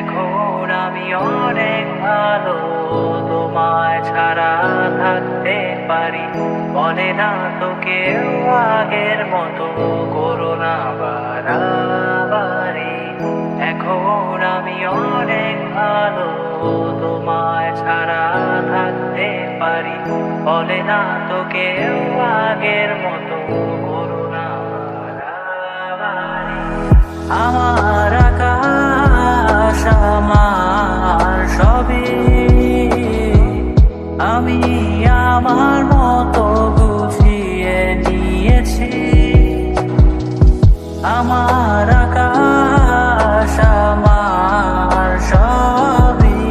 এখন আমি অনেক ভালো, তোমায় ছাড়া থাকতে পারি। বলে না তো কেউ আগের মতো করো না বাড়াবাড়ি। এখন আমি অনেক ভালো, তোমায় ছাড়া থাকতে পারি। বলে না তো কেউ আগের মতো করো না বাড়াবাড়ি। আমার আকাশ আমার সবই, আমি আমার মতো গুছিয়ে নিয়েছি। আমার আকাশ আমার সবই,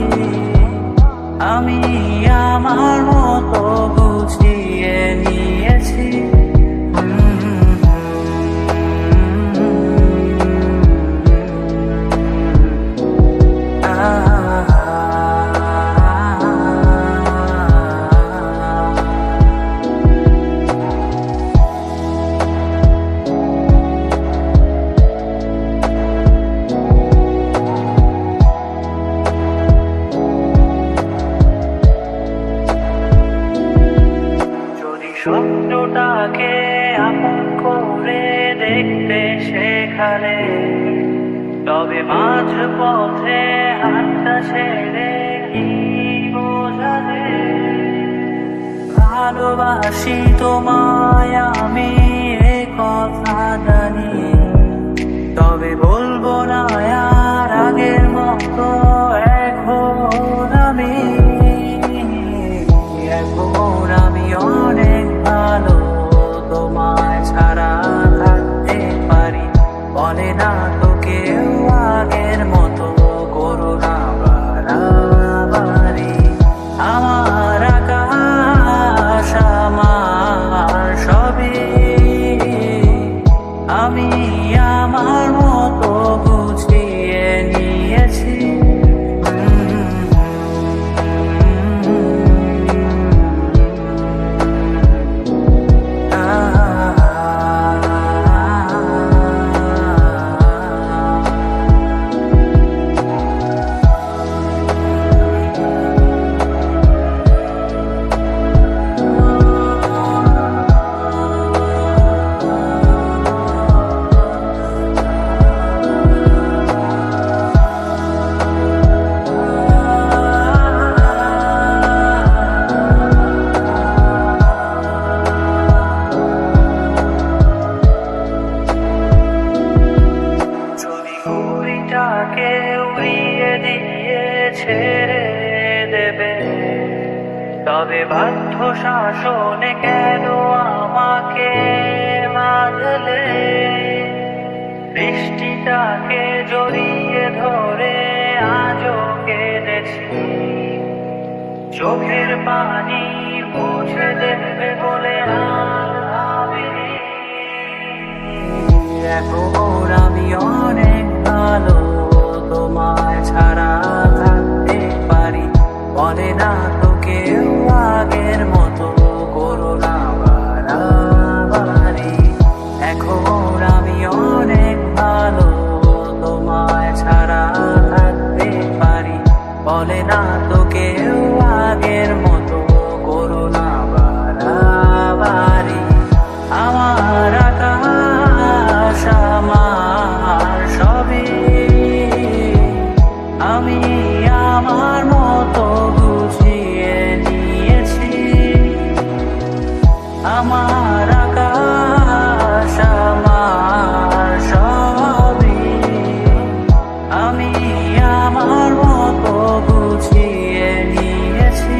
আমি আমার মতো গুছিয়ে নিয়েছি। স্বপ্নটাকে আপন করে দেখতে শেখালে, তবে মাঝ পথে হাতটা ছেড়ে কি বোঝালে। ভালোবাসি তোমায় আমি এ কথা জানি, তবে বলবো না আর আগের মতো। এখন আমি অনেক ভালো, তোমায় ছাড়া থাকতে পারি। বলে না তো কেউ আগের মতো করো না বাড়াবাড়ি। আমার আকাশ আমার সবই, আমি আমার মতো গুছিয়ে নিয়েছি। ঘুড়িটাকে উড়িয়ে দিয়ে ছেড়ে দেবে, তবে বাধ্য শাসনে কেন আমাকে বাঁধলে। বৃষ্টিটাকে জড়িয়ে ধরে আজও কেঁদেছি, চোখের পানি মুছে দেবে বলে আর ভাবিনি। এখন আমি অনেক ভালো, তোমায় ছাড়া থাকতে পারি। বলে না তো কেউ আগের মতো করো না বাড়াবাড়ি। এখন আমি অনেক ভালো, তোমায় ছাড়া থাকতে পারি। বলে না তো কেউ আগের মতো করো না বাড়াবাড়ি। আমার আকাশ আমার সবই, আমি আমার মতো গুছিয়ে নিয়েছি। আমার আকাশ আমার সবই, আমি আমার মতো গুছিয়ে নিয়েছি।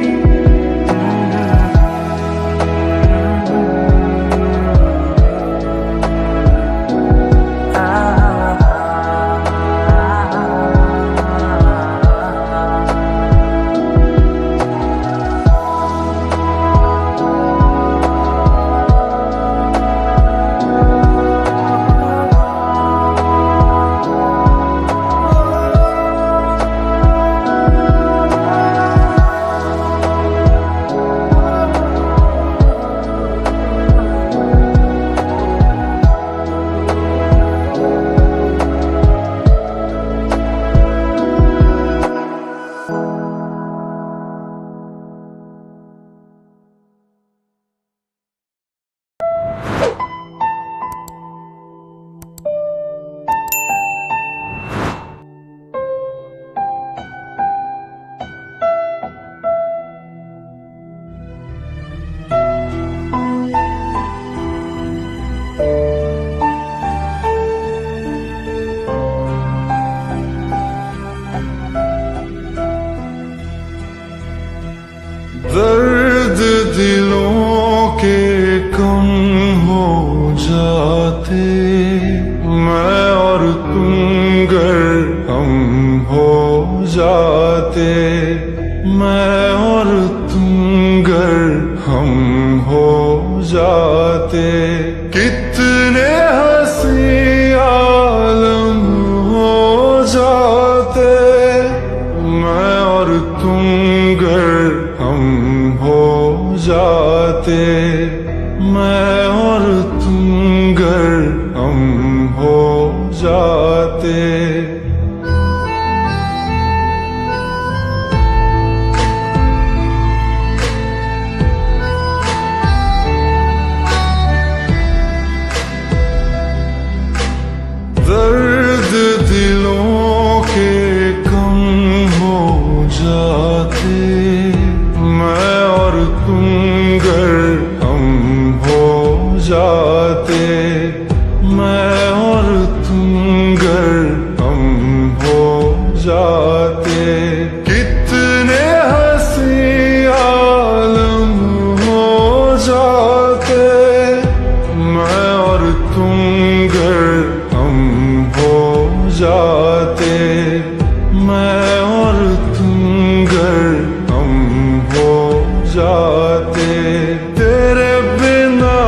दर्द दिलों के कम हो जाते, मैं और तुम गर हम हो जाते, मैं और तुम गर हम हो जाते। कितने हंसी आलम हो जाते, मैं और तुम गर हम हो जाते, मैं और तुम गर हम हो जाते। दर्द दिलों के कम हो जाते, मैं और तुम गर हम हो जाते, मैं और तुम गर हम हो जाते। कितने हंसी आलम हो जाते, मैं और तुम गर हम हो जाते, मैं और तुम गर हम हो जाते। तेरे बिना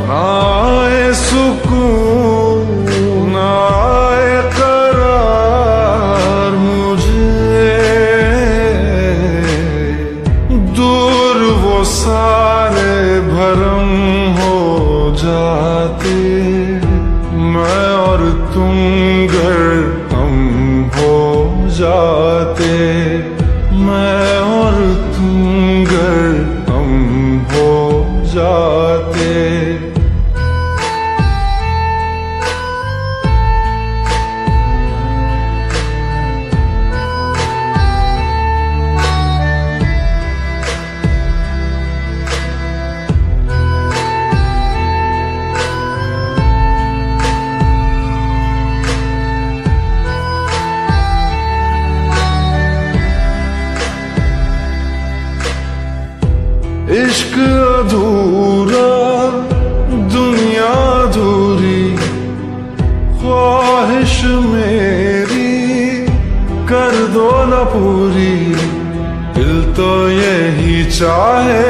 ना आए सुकून, ना आए करार मुझे, दूर वो सारे भरम हो जाते, मैं और तुम गर हम हो जाते, मैं और तुम गर हम हो जाते। इश्क अधूरा, दुनिया अधूरी, ख्वाहिश मेरी कर दो न पूरी। दिल तो यही चाहे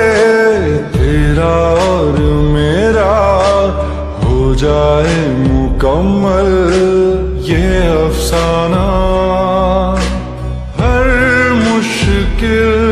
तेरा और मेरा हो जाए मुकम्मल ये अफसाना। हर मुश्किल